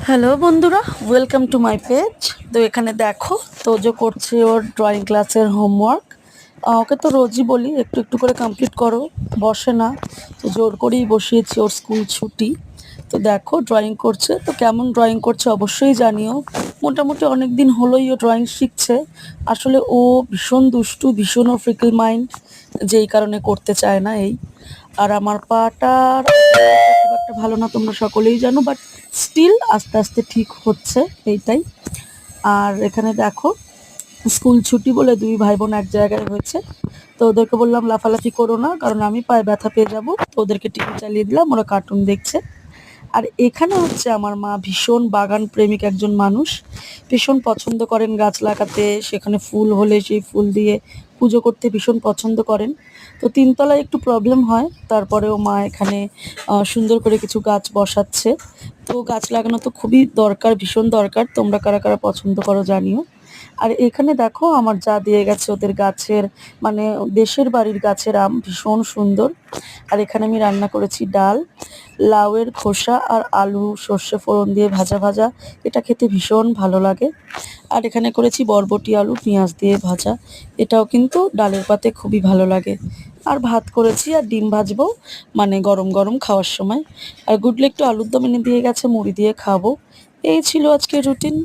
Hello বন্ধুরা, welcome to my page. তো এখানে দেখো তোজো করছে ওর ড্রয়িং ক্লাসের হোমওয়ার্ক। ওকে তো রোজই বলি একটু একটু করে কমপ্লিট করো, বসে না। তো জোর করেই বসিয়েছি, ওর স্কুল ছুটি। তো দেখো ড্রয়িং করছে, তো কেমন ড্রয়িং করছে অবশ্যই জানিও। মোটামুটি অনেক দিন হলোই ও ড্রয়িং শিখছে। আসলে ও ভীষণ দুষ্টু, ভীষণ ও ফ্রিকল মাইন্ড, যেই কারণে করতে চায় না এই। আর আমার পাটার খুব একটা ভালো না, তোমরা সকলেই জানো, বাট স্টিল আস্তে আস্তে ঠিক হচ্ছে এইটাই। আর এখানে দেখো স্কুল ছুটি বলে দুই ভাই বোন এক জায়গায় হয়েছে। তো ওদেরকে বললাম লাফালাফি করো না, কারণ আমি পায়ে ব্যথা পেয়ে যাবো। তো ওদেরকে টিভি চালিয়ে দিলাম, ওরা কার্টুন দেখছে। আর এখানে হচ্ছে আমার মা ভীষণ বাগান প্রেমিক একজন মানুষ, ভীষণ পছন্দ করেন গাছ লাগাতে, সেখানে ফুল হলে সেই ফুল দিয়ে পুজো করতে ভীষণ পছন্দ করেন। তো তিনতলায় একটু প্রবলেম হয়, তারপরেও মা এখানে সুন্দর করে কিছু গাছ বসাচ্ছে। তো গাছ লাগানো তো খুবই দরকার, ভীষণ দরকার। তোমরা কারা কারা পছন্দ করো জানিও। আর এখানে দেখো আমার যা দিয়ে গেছে ওদের গাছের, মানে দেশের বাড়ির গাছের আম, ভীষণ সুন্দর। আর এখানে আমি রান্না করেছি ডাল, লাউয়ের খোসা আর আলু সর্ষে ফোড়ন দিয়ে ভাজা ভাজা, এটা খেতে ভীষণ ভালো লাগে। আর এখানে করেছি বরবটি আলু পেঁয়াজ দিয়ে ভাজা, এটাও কিন্তু ডালের পাতে খুবই ভালো লাগে। আর ভাত করেছি আর ডিম ভাজবো, মানে গরম গরম খাওয়ার সময়। আর গুডলে একটু আলুর দম এনে দিয়ে গেছে, মুড়ি দিয়ে খাবো। এই ছিল আজকের রুটিন।